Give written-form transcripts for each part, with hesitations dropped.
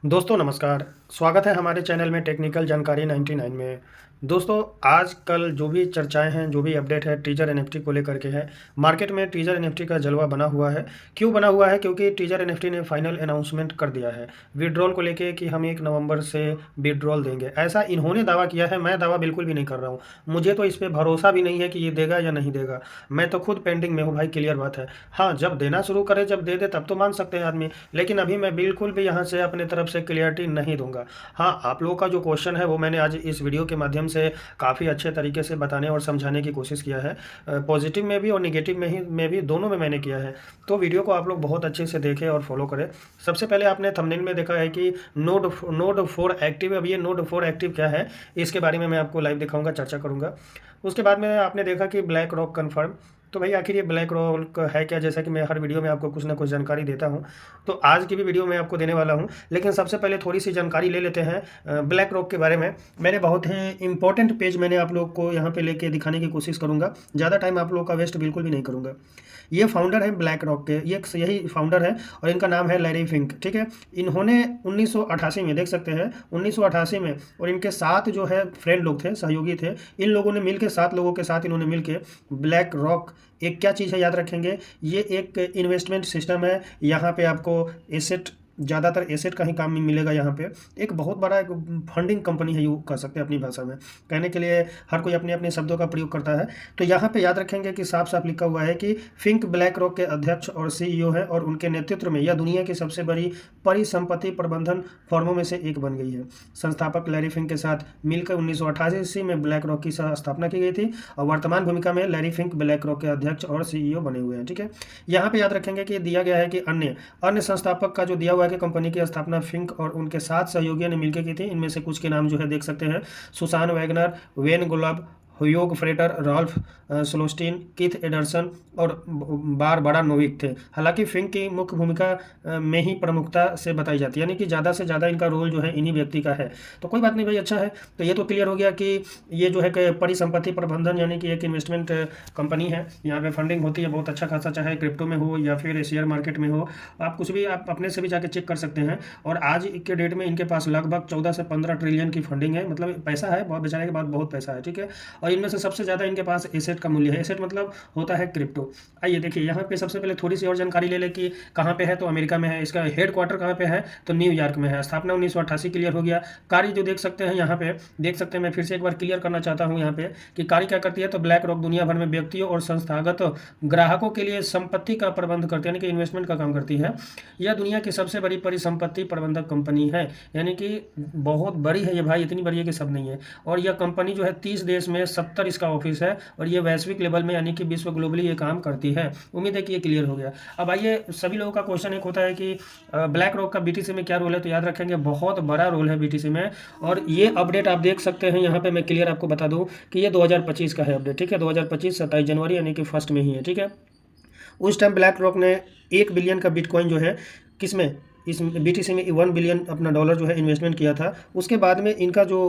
दोस्तों नमस्कार। स्वागत है हमारे चैनल में टेक्निकल जानकारी 99 में। दोस्तों आजकल जो भी चर्चाएं हैं, जो भी अपडेट है टीजर एनएफटी को लेकर के है। मार्केट में टीजर एनएफटी का जलवा बना हुआ है। क्यों बना हुआ है? क्योंकि टीजर एनएफटी ने फाइनल अनाउंसमेंट कर दिया है विड्रॉल को लेके कि हम 1 नवंबर से विड्रॉल देंगे। ऐसा इन्होंने दावा किया है, मैं दावा बिल्कुल भी नहीं कर रहा हूँ। मुझे तो इस पर भरोसा भी नहीं है कि ये देगा या नहीं देगा। मैं तो खुद पेंडिंग में हूँ भाई, क्लियर बात है। हाँ, जब देना शुरू करे, जब दे दे तब तो मान सकते हैं आदमी, लेकिन अभी मैं बिल्कुल भी यहाँ से अपने तरफ से क्लियरिटी नहीं दूंगा। हाँ, आप लोगों का जो क्वेश्चन है वो मैंने आज इस वीडियो के माध्यम से काफ़ी अच्छे तरीके से बताने और समझाने की कोशिश किया है। पॉजिटिव में भी और निगेटिव में भी दोनों में मैंने किया है। तो वीडियो को आप लोग बहुत अच्छे से देखें और फॉलो करें। सबसे पहले आपने थंबनेल में देखा है कि नोड 4 एक्टिव। अब ये नोड 4 एक्टिव क्या है, इसके बारे में मैं आपको लाइव दिखाऊंगा, चर्चा करूंगा। उसके बाद में आपने देखा कि ब्लैक रॉक कन्फर्म। तो भाई आखिर ये ब्लैक रॉक है क्या? जैसा कि मैं हर वीडियो में आपको कुछ ना कुछ जानकारी देता हूं, तो आज की भी वीडियो में आपको देने वाला हूं। लेकिन सबसे पहले थोड़ी सी जानकारी ले लेते हैं ब्लैक रॉक के बारे में। मैंने बहुत ही इंपॉर्टेंट पेज मैंने आप लोग को यहाँ पे लेके दिखाने की कोशिश करूँगा। ज़्यादा टाइम आप लोग का वेस्ट बिल्कुल भी नहीं करूँगा। ये फाउंडर है ब्लैक रॉक के, ये यही फाउंडर है और इनका नाम है लैरी फिंक। ठीक है, इन्होंने 1988 में, देख सकते हैं 1988 में, और इनके साथ जो है फ्रेंड लोग थे, सहयोगी थे, इन लोगों ने मिलकर 7 लोगों के साथ इन्होंने मिलकर ब्लैक रॉक, एक क्या चीज़ है याद रखेंगे, ये एक इन्वेस्टमेंट सिस्टम है। यहाँ पे आपको एसेट, ज़्यादातर एसेट का ही काम मिलेगा। यहाँ पे एक बहुत बड़ा एक फंडिंग कंपनी है, यू कह सकते हैं अपनी भाषा में। कहने के लिए हर कोई अपने अपने शब्दों का प्रयोग करता है। तो यहाँ पे याद रखेंगे कि साफ साफ लिखा हुआ है कि फिंक ब्लैक रॉक के अध्यक्ष और सीईओ है और उनके नेतृत्व में यह दुनिया की सबसे बड़ी परिसंपत्ति प्रबंधन फर्मों में से एक बन गई है। संस्थापक लैरी फिंक के साथ मिलकर 1988 में ब्लैक रॉक की स्थापना की गई थी और वर्तमान भूमिका में लैरी फिंक ब्लैक रॉक के अध्यक्ष और सीईओ बने हुए हैं। ठीक है, यहाँ पे याद रखेंगे कि दिया गया है कि अन्य संस्थापक का जो दिया हुआ है कि कंपनी की स्थापना फिंक और उनके 7 सहयोगियों ने मिलकर की थी। इनमें से कुछ के नाम जो है देख सकते हैं, Susan Wagner, Ben Golub, Hugh Frater, Ralph Schlosstein, Keith Anderson और बारबरा नोविक थे। हालांकि फिंक की मुख्य भूमिका में ही प्रमुखता से बताई जाती है, यानी कि ज़्यादा से ज़्यादा इनका रोल जो है इन्हीं व्यक्ति का है। तो कोई बात नहीं भाई, अच्छा है। तो ये तो क्लियर हो गया कि ये जो है कि परिसंपत्ति प्रबंधन यानी कि एक इन्वेस्टमेंट कंपनी है। यहाँ पे फंडिंग होती है बहुत अच्छा खासा, चाहे क्रिप्टो में हो या फिर शेयर मार्केट में हो। आप कुछ भी, आप अपने से भी जाके चेक कर सकते हैं। और आज के डेट में इनके पास लगभग 14 से 15 ट्रिलियन की फंडिंग है। मतलब पैसा है, बहुत बेचारे के पास बहुत पैसा है। ठीक है, और इनमें से सबसे ज़्यादा इनके पास एसेट का मूल्य है। एसेट मतलब होता है क्रिप्टो। आइए देखिए, यहाँ पे सबसे पहले थोड़ी सी और जानकारी ले ले कि कहाँ पे है। तो अमेरिका में है। इसका हेड क्वार्टर कहाँ पे है? तो न्यूयॉर्क में है। स्थापना 1988 क्लियर हो गया। कार्य जो देख सकते हैं यहाँ पे, देख सकते हैं, मैं फिर से एक बार क्लियर करना चाहता हूँ यहाँ पे कि कार्य क्या करती है। तो ब्लैक रॉक दुनिया भर में व्यक्तियों और संस्थागत ग्राहकों के लिए संपत्ति का प्रबंध करती है, यानी कि इन्वेस्टमेंट का काम करती है। यह दुनिया की सबसे बड़ी परिसंपत्ति प्रबंधक कंपनी है, यानी कि बहुत बड़ी है ये भाई, इतनी बड़ी है कि सब नहीं है। और यह कंपनी जो है 30 देश में 70 इसका ऑफिस है और ये वैश्विक लेवल में यानी कि विश्व ग्लोबली ये काम करती है। उम्मीद है कि ये क्लियर हो गया। अब आइए, सभी लोगों का क्वेश्चन एक होता है कि ब्लैक रॉक का बीटीसी में क्या रोल है। तो याद रखेंगे बहुत बड़ा रोल है बीटीसी में। और ये अपडेट आप देख सकते हैं यहाँ पे, मैं क्लियर आपको बता दूँ कि ये 2025 का है अपडेट। ठीक है, 2025 27 जनवरी यानी कि फर्स्ट में ही है। ठीक है, उस टाइम ब्लैक रॉक ने 1 बिलियन का बिटकॉइन जो है किसमें, इस बीटीसी में 1 बिलियन अपना डॉलर जो है इन्वेस्टमेंट किया था। उसके बाद में इनका जो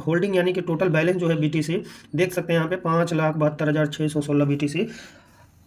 होल्डिंग यानी कि टोटल बैलेंस जो है बीटीसी, देख सकते हैं यहाँ पे 5,72,616 बीटीसी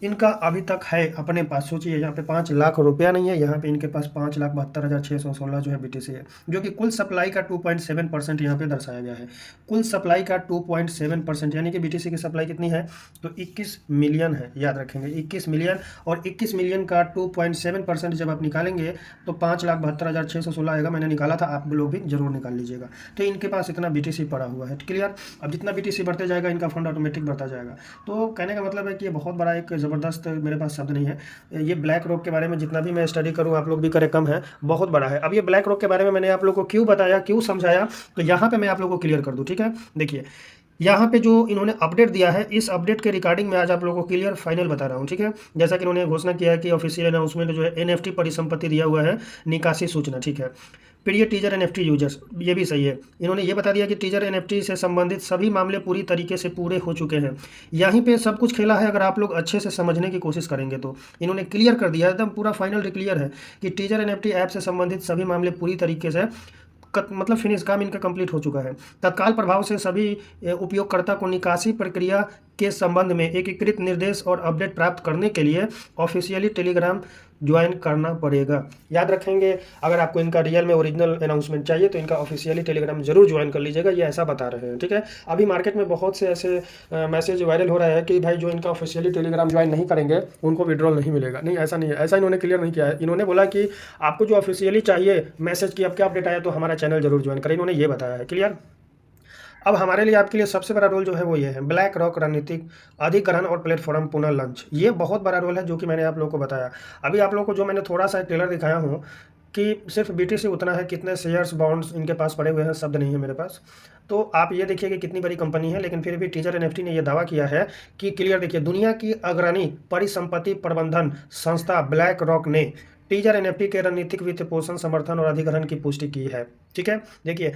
इनका अभी तक है अपने पास। सोचिए, यहाँ पे 5 लाख रुपया नहीं है, यहाँ पे इनके पास 5,72,616 जो है बीटीसी है, जो कि कुल सप्लाई का 2.7% यहाँ पे दर्शाया गया है। कुल सप्लाई का 2.7%, यानी कि बीटीसी की सप्लाई कितनी है? तो 21 मिलियन है। याद रखेंगे 21 मिलियन, और 21 मिलियन का 2.7% जब आप निकालेंगे तो 5,72,616 आएगा। मैंने निकाला था, आप लोग भी जरूर निकाल लीजिएगा। तो इनके पास इतना बीटीसी पड़ा हुआ है। क्लियर? अब जितना बीटीसी बढ़ते जाएगा इनका फंड ऑटोमेटिक बढ़ता जाएगा। तो कहने का मतलब है कि ये बहुत बड़ा एक ज़बरदस्त, मेरे पास शब्द नहीं है। ये ब्लैक रॉक के बारे में जितना भी मैं स्टडी करूं, आप लोग भी करें, कम है, बहुत बड़ा है। अब ये ब्लैक रॉक के बारे में मैंने आप लोग को क्यों बताया, क्यों समझाया, तो यहाँ पे मैं आप लोगों को क्लियर कर दूं। ठीक है, देखिए यहाँ पे जो इन्होंने अपडेट दिया है, इस अपडेट के रिगार्डिंग मैं आज आप लोगों को क्लियर फाइनल बता रहा हूँ। ठीक है, जैसा कि इन्होंने घोषणा किया है कि ऑफिशियल अनाउंसमेंट जो है एनएफटी परिसंपत्ति दिया हुआ है, निकासी सूचना। ठीक है, फिर ये टीजर एनएफटी यूजर्स, ये भी सही है। इन्होंने ये बता दिया कि टीजर एनएफटी से संबंधित सभी मामले पूरी तरीके से पूरे हो चुके हैं। यहीं पे सब कुछ खेला है। अगर आप लोग अच्छे से समझने की कोशिश करेंगे तो इन्होंने क्लियर कर दिया, एकदम पूरा फाइनल क्लियर है कि टीजर एनएफटी ऐप से संबंधित सभी मामले पूरी तरीके से मतलब फिनिश, काम इनका कंप्लीट हो चुका है। तत्काल प्रभाव से सभी उपयोगकर्ता को निकासी प्रक्रिया के संबंध में एकीकृत निर्देश और अपडेट प्राप्त करने के लिए ऑफिशियली टेलीग्राम ज्वाइन करना पड़ेगा। याद रखेंगे, अगर आपको इनका रियल में ओरिजिनल अनाउंसमेंट चाहिए तो इनका ऑफिशियली टेलीग्राम जरूर ज्वाइन कर लीजिएगा, ये ऐसा बता रहे हैं। ठीक है, अभी मार्केट में बहुत से ऐसे मैसेज वायरल हो रहा है कि भाई जो इनका ऑफिशियली टेलीग्राम ज्वाइन नहीं करेंगे उनको विड्रॉल नहीं मिलेगा। नहीं, ऐसा नहीं है, ऐसा इन्होंने क्लियर नहीं किया है। इन्होंने बोला कि आपको जो ऑफिशियली चाहिए मैसेज की अब क्या अपडेट आया तो हमारा चैनल जरूर ज्वाइन करें, इन्होंने ये बताया है। क्लियर। अब हमारे लिए आपके लिए सबसे बड़ा रोल जो है वो ये है, ब्लैक रॉक रणनीतिक अधिग्रहण और प्लेटफॉर्म पुनः लॉन्च। ये बहुत बड़ा रोल है जो कि मैंने आप लोगों को बताया। अभी आप लोगों को जो मैंने थोड़ा सा ट्रेलर दिखाया हूँ कि सिर्फ बीटीसी उतना है, कितने शेयर्स बॉन्ड्स इनके पास पड़े हुए हैं, शब्द नहीं है मेरे पास। तो आप ये देखिए कि कितनी बड़ी कंपनी है, लेकिन फिर भी टीजर एनएफटी ने यह दावा किया है कि क्लियर देखिए, दुनिया की अग्रणी परिसंपत्ति प्रबंधन संस्था ब्लैक रॉक ने टीजर एनएफटी के रणनीतिक वित्त पोषण समर्थन और अधिग्रहण की पुष्टि की है। ठीक है, देखिए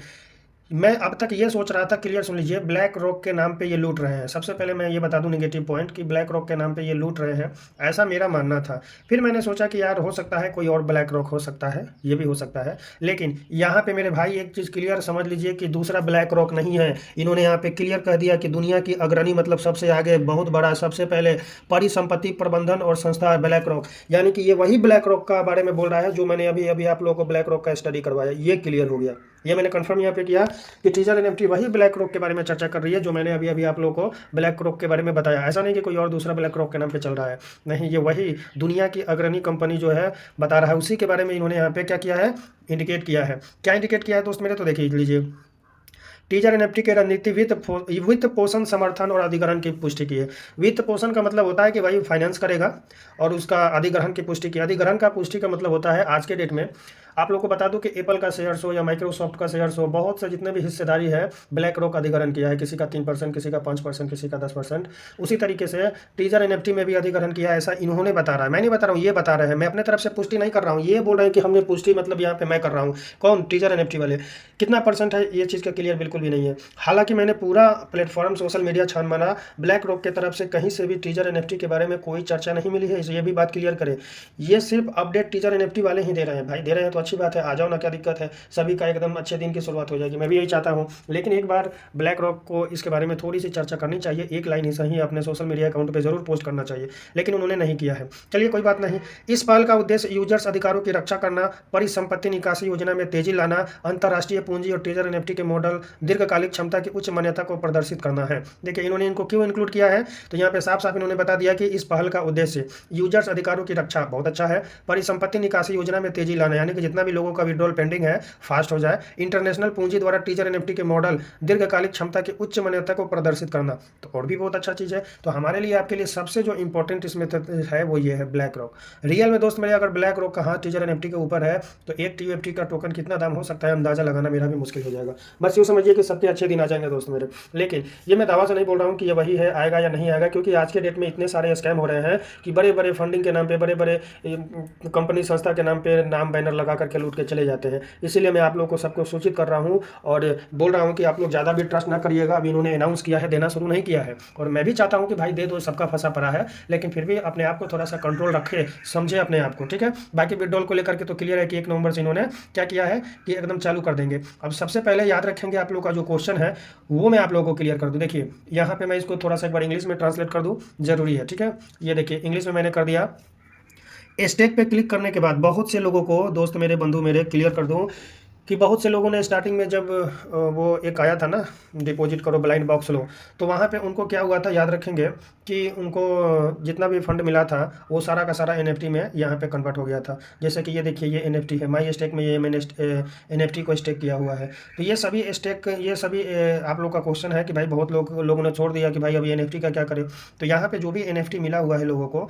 मैं अब तक ये सोच रहा था, क्लियर सुन लीजिए, ब्लैक रॉक के नाम पे ये लूट रहे हैं। सबसे पहले मैं ये बता दूं नेगेटिव पॉइंट कि ब्लैक रॉक के नाम पे ये लूट रहे हैं, ऐसा मेरा मानना था। फिर मैंने सोचा कि यार हो सकता है कोई और ब्लैक रॉक हो सकता है, ये भी हो सकता है। लेकिन यहाँ पे मेरे भाई एक चीज़ क्लियर समझ लीजिए कि दूसरा ब्लैक रॉक नहीं है। इन्होंने यहाँ पे क्लियर कह दिया कि दुनिया की अग्रणी मतलब सबसे आगे, बहुत बड़ा, सबसे पहले परिसंपत्ति प्रबंधन और संस्था ब्लैक रॉक, यानी कि ये वही ब्लैक रॉक का बारे में बोल रहा है जो मैंने अभी अभी आप लोगों को ब्लैक रॉक का स्टडी करवाया। ये क्लियर हो गया, ये मैंने कंफर्म यहाँ पे किया कि टीजर एनएफटी वही ब्लैक रॉक के बारे में चर्चा कर रही है जो मैंने अभी अभी आप लोगों को ब्लैक रॉक के बारे में बताया। ऐसा नहीं कि कोई और दूसरा ब्लैक रॉक के नाम पे चल रहा है, नहीं, ये वही दुनिया की अग्रणी कंपनी जो है बता रहा है, उसी के बारे में इन्होंने यहाँ पे क्या किया है, इंडिकेट किया है। क्या इंडिकेट किया है दोस्त मेरे, तो देखिए लीजिए, टीजर एनएफटी के रणनीति वित्त पोषण समर्थन और अधिग्रहण की पुष्टि की है। वित्त पोषण का मतलब होता है कि भाई फाइनेंस करेगा, और उसका अधिग्रहण की पुष्टि की। अधिग्रहण का पुष्टि का मतलब होता है, आज के डेट में आप लोग को बता दूं कि एप्पल का शेयर्स हो या माइक्रोसॉफ्ट का शेयर्स हो, बहुत से जितने भी हिस्सेदारी है ब्लैक रॉक अधिग्रहण किया है, किसी का 3%, किसी का 5%, किसी का 10%। उसी तरीके से टीजर एनएफटी में भी अधिग्रहण किया है, ऐसा इन्होंने बता रहा है, मैं नहीं बता रहा हूँ, ये बता रहे हैं। मैं अपने तरफ से पुष्टि नहीं कर रहा हूँ, ये बोल रहे हैं कि हमने पुष्टि, मतलब यहाँ पे मैं कर रहा हूँ। कौन? टीजर एनएफटी वाले। कितना परसेंट है ये चीज़ का क्लियर बिल्कुल भी नहीं है। हालांकि मैंने पूरा प्लेटफॉर्म सोशल मीडिया छान माना, ब्लैक रॉक की तरफ से कहीं से भी टीजर एनएफटी के बारे में कोई चर्चा नहीं मिली है, ये भी बात क्लियर करें। ये सिर्फ अपडेट टीजर एनएफटी वाले ही दे रहे हैं। भाई दे रहे हैं तो अच्छी बात है, आ जाओ ना, क्या दिक्कत है, सभी का एकदम अच्छे दिन की शुरुआत हो जाएगी, मैं भी यही चाहता हूँ। लेकिन एक बार ब्लैक रॉक को इसके बारे में थोड़ी सी चर्चा करनी चाहिए, एक लाइन ही सही अपने सोशल मीडिया अकाउंट पर जरूर पोस्ट करना चाहिए, लेकिन उन्होंने नहीं किया है। चलिए कोई बात नहीं। इस पहल का उद्देश्य यूजर्स अधिकारों की रक्षा करना, परिसंपत्ति निकासी योजना में तेजी लाना, अंतर्राष्ट्रीय पूंजी और टीजर एनएफटी के मॉडल दीर्घकालिक क्षमता की उच्च मान्यता को प्रदर्शित करना है। देखिए इन्होंने इनको क्यों इंक्लूड किया है, तो यहाँ पे साफ साफ इन्होंने बता दिया कि इस पहल का उद्देश्य यूजर्स अधिकारों की रक्षा, बहुत अच्छा है, परिसंपत्ति निकासी योजना में तेजी लाना, यानी कि जितना भी लोगों का विड्रॉल पेंडिंग है फास्ट हो जाए, इंटरनेशनल पूंजी द्वारा टीजर एनएफटी के मॉडल दीर्घकालिक क्षमता की उच्च मान्यता को प्रदर्शित करना, तो और भी बहुत अच्छा चीज़ है। तो हमारे लिए, आपके लिए सबसे जो इंपॉर्टेंट इसमें है वो ये है ब्लैक रॉक। रियल में दोस्त मेरे, अगर ब्लैक रॉक का हाथ टीजर एनएफटी के ऊपर है तो एक टीएफटी का टोकन कितना दाम हो सकता है, अंदाजा लगाना मेरा भी मुश्किल हो जाएगा। बस यूँ समझिए कि सबके अच्छे दिन आ जाएंगे दोस्त मेरे। लेकिन ये मैं दावा से नहीं बोल रहा हूँ कि ये वही है, आएगा या नहीं आएगा, क्योंकि आज के डेट में इतने सारे स्कैम हो रहे हैं कि बड़े बड़े फंडिंग के नाम पे, बड़े बड़े कंपनी संस्था के नाम पे नाम बैनर लगा करके लूट के चले जाते हैं। इसीलिए मैं आप लोग को सबको सूचित कर रहा हूँ और बोल रहा हूँ कि आप लोग ज़्यादा भी ट्रस्ट ना करिएगा। अभी इन्होंने अनाउंस किया है, देना शुरू नहीं किया है, और मैं भी चाहता हूँ कि भाई दे दो, सबका फंसा पड़ा है, लेकिन फिर भी अपने आप को थोड़ा सा कंट्रोल रखे, समझे अपने आप को, ठीक है। बाकी विड्रॉल को लेकर के तो क्लियर है कि 1 नवंबर से इन्होंने क्या किया है कि एकदम चालू कर देंगे। अब सबसे पहले याद रखेंगे, आप लोग का जो क्वेश्चन है वो मैं आप लोगों को क्लियर कर दूं। देखिए यहाँ पे मैं इसको थोड़ा सा एक बार इंग्लिश में ट्रांसलेट कर दूं, जरूरी है, ठीक है। ये देखिए इंग्लिश में मैंने कर दिया। स्टेक पे क्लिक करने के बाद बहुत से लोगों को, दोस्त मेरे, बंधु मेरे, क्लियर कर दूं कि बहुत से लोगों ने स्टार्टिंग में जब वो एक आया था ना, डिपॉजिट करो ब्लाइंड बॉक्स लो, तो वहाँ पे उनको क्या हुआ था, याद रखेंगे कि उनको जितना भी फंड मिला था वो सारा का सारा एनएफटी में यहाँ पे कन्वर्ट हो गया था। जैसे कि ये देखिए, ये एनएफटी है, माई स्टेक में ये मैंने एनएफटी को स्टेक किया हुआ है। तो ये सभी स्टेक, ये सभी आप लोग का क्वेश्चन है कि भाई बहुत लोगों ने छोड़ दिया कि भाई अभी एनएफटी का क्या करें। तो यहाँ पे जो भी एनएफटी मिला हुआ है लोगों को,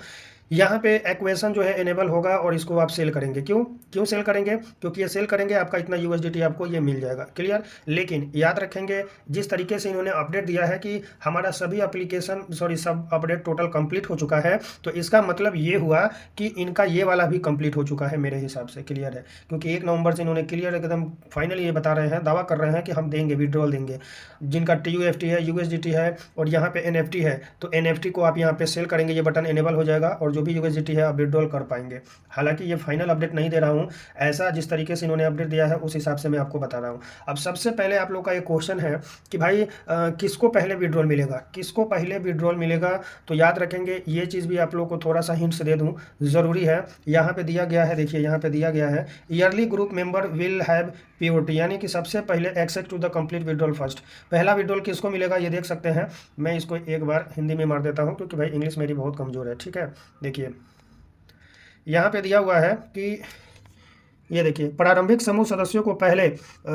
यहाँ पे एक्वेशन जो है इनेबल होगा और इसको आप सेल करेंगे। क्यों सेल करेंगे? क्योंकि ये सेल करेंगे आपका इतना यूएसडीटी आपको ये मिल जाएगा, क्लियर। लेकिन याद रखेंगे जिस तरीके से इन्होंने अपडेट दिया है कि हमारा सभी एप्लीकेशन, सब अपडेट टोटल कंप्लीट हो चुका है, तो इसका मतलब ये हुआ कि इनका ये वाला भी कंप्लीट हो चुका है मेरे हिसाब से, क्लियर है। क्योंकि 1 नवंबर से इन्होंने क्लियर एकदम फाइनली ये बता रहे हैं, दावा कर रहे हैं कि हम देंगे, विड्रॉल देंगे। जिनका TUFT है, USDT है और यहाँ पे NFT है, तो NFT को आप यहाँ पे सेल करेंगे, ये बटन इनेबल हो जाएगा, और जो भी यूएसडीटी है आप विड्रॉल कर पाएंगे। हालांकि ये फाइनल अपडेट नहीं दे रहा हूँ, ऐसा जिस तरीके से इन्होंने अपडेट दिया है उस हिसाब से मैं आपको बता रहा हूँ। अब सबसे पहले आप लोग का एक क्वेश्चन है कि भाई किसको पहले विड्रॉल मिलेगा, किसको पहले विड्रॉल मिलेगा। तो याद रखेंगे ये चीज़ भी आप लोग को थोड़ा सा हिंट्स दे दूँ, ज़रूरी है। यहाँ पे दिया गया है, देखिए यहाँ पे दिया गया है early group member will have POT, यानी कि सबसे पहले access to the complete withdrawal first. पहला विड्रॉल किसको मिलेगा ये देख सकते हैं। मैं इसको एक बार हिंदी में मार देता हूँ क्योंकि भाई इंग्लिश मेरी बहुत कमज़ोर है, ठीक है। देखिए यहाँ पे दिया हुआ है कि ये देखिए प्रारंभिक समूह सदस्यों को पहले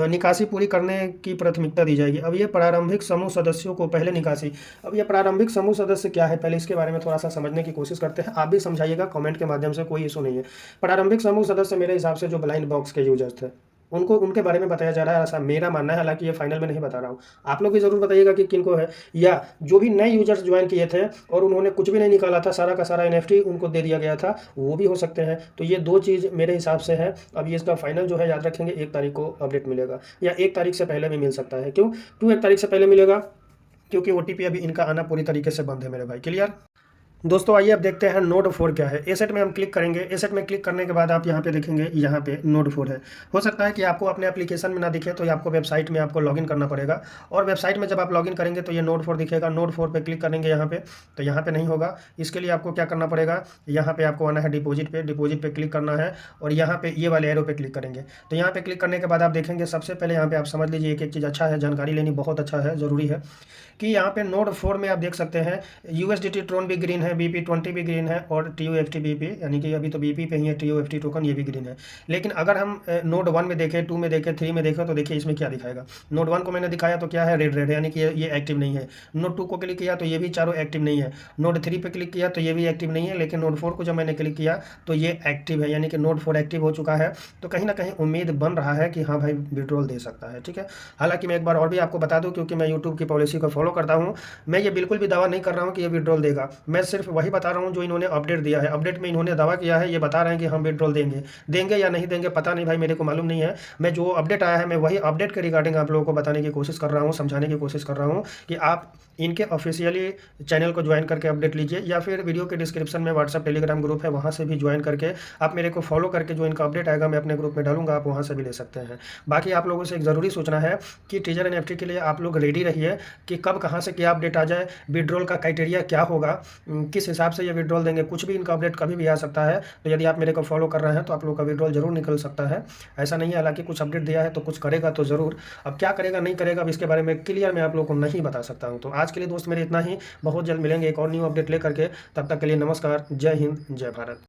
निकासी पूरी करने की प्राथमिकता दी जाएगी। अब ये प्रारंभिक समूह सदस्यों को पहले निकासी, अब ये प्रारंभिक समूह सदस्य क्या है, पहले इसके बारे में थोड़ा सा समझने की कोशिश करते हैं। आप भी समझाइएगा कमेंट के माध्यम से, कोई इशू नहीं है। प्रारंभिक समूह सदस्य मेरे हिसाब से जो ब्लाइंड बॉक्स के यूजर्स थे उनको, उनके बारे में बताया जा रहा है, ऐसा मेरा मानना है। हालांकि ये फाइनल में नहीं बता रहा हूँ, आप लोग भी ज़रूर बताइएगा कि किनको है, या जो भी नए यूजर्स ज्वाइन किए थे और उन्होंने कुछ भी नहीं निकाला था, सारा का सारा एनएफटी उनको दे दिया गया था, वो भी हो सकते हैं। तो ये दो चीज़ मेरे हिसाब से है। अब ये इसका फाइनल जो है याद रखेंगे 1 तारीख को अपडेट मिलेगा, या 1 तारीख से पहले भी मिल सकता है। क्यों 1 तारीख से पहले मिलेगा, क्योंकि ओटीपी अभी इनका आना पूरी तरीके से बंद है मेरे भाई। क्लियर दोस्तों, आइए अब देखते हैं नोड 4 क्या है। एसेट में हम क्लिक करेंगे, एसेट में क्लिक करने के बाद आप यहाँ पे देखेंगे, यहाँ पे नोड 4 है। हो सकता है कि आपको अपने एप्लीकेशन में ना दिखे, तो ये आपको वेबसाइट में आपको लॉगिन करना पड़ेगा, और वेबसाइट में जब आप लॉगिन करेंगे तो ये नोड 4 दिखेगा। नोड 4 पे क्लिक करेंगे यहाँ पे, तो यहाँ पे नहीं होगा। इसके लिए आपको क्या करना पड़ेगा, यहाँ पे आपको आना है डिपॉजिट पे क्लिक करना है, और यहाँ पे ये वाले एरो पे क्लिक करेंगे। तो यहाँ पे क्लिक करने के बाद आप देखेंगे, सबसे पहले यहाँ पे आप समझ लीजिए एक चीज़ अच्छा है, जानकारी लेनी बहुत अच्छा है, ज़रूरी है कि यहाँ पे नोड 4 में आप देख सकते हैं यूएसडीटी ट्रोन भी ग्रीन है, BP20 भी ग्रीन है, और TUFT BP, यानी कि अभी तो BP पे ही है, TUFT टोकन ये भी ग्रीन है। लेकिन अगर हम नोड 1 में देखें, 2 में देखें, 3 में देखें, तो देखिए इसमें क्या दिखाएगा। नोड 1 को मैंने दिखाया तो क्या है, रेड, यानी कि ये एक्टिव नहीं है। नोड 2 को क्लिक किया तो ये भी चारों एक्टिव नहीं है। नोड 3 पे क्लिक किया तो ये भी एक्टिव नहीं है। लेकिन नोड 4 को जब मैंने क्लिक किया तो ये एक्टिव है, यानी कि नोड 4 एक्टिव हो चुका है। तो कहीं ना कहीं उम्मीद बन रहा है कि हाँ भाई विड्रॉल दे सकता है, ठीक है। हालांकि मैं एक बार और भी आपको बता दूं, क्योंकि मैं यूट्यूब की पॉलिसी को फॉलो करता हूँ, मैं ये बिल्कुल भी दावा नहीं कर रहा हूँ कि ये विड्रॉल देगा। मैं सिर्फ वही बता रहा हूँ जो इन्होंने अपडेट दिया है। अपडेट में इन्होंने दावा किया है, ये बता रहे हैं कि हम विड्रॉल देंगे या नहीं देंगे पता नहीं भाई, मेरे को मालूम नहीं है। मैं जो अपडेट आया है मैं वही अपडेट के रिगार्डिंग आप लोगों को बताने की कोशिश कर रहा हूँ, समझाने की कोशिश कर रहा हूँ कि आप इनके ऑफिशियली चैनल को ज्वाइन करके अपडेट लीजिए, या फिर वीडियो के डिस्क्रिप्शन में व्हाट्सअप टेलीग्राम ग्रुप है, वहाँ से भी ज्वाइन करके आप मेरे को फॉलो करके जो इनका अपडेट आएगा मैं अपने ग्रुप में डालूंगा, आप वहाँ से भी ले सकते हैं। बाकी आप लोगों से एक ज़रूरी सूचना है कि टीजर एनएफटी के लिए आप लोग रेडी रहिए कि कब कहाँ से क्या अपडेट आ जाए, विड्रॉल का क्राइटेरिया क्या होगा, किस हिसाब से ये विड्रॉल देंगे, कुछ भी इनका अपडेट कभी भी आ सकता है। तो यदि आप मेरे को फॉलो कर रहे हैं तो आप लोग का विड्रॉल जरूर निकल सकता है, ऐसा नहीं है। हालांकि कुछ अपडेट दिया है तो कुछ करेगा तो ज़रूर, अब क्या करेगा नहीं करेगा अब इसके बारे में क्लियर मैं आप लोगों को नहीं बता सकता हूँ। तो आज के लिए दोस्त मेरे इतना ही, बहुत जल्द मिलेंगे एक और न्यू अपडेट लेकर के, तब तक के लिए नमस्कार, जय हिंद, जय भारत।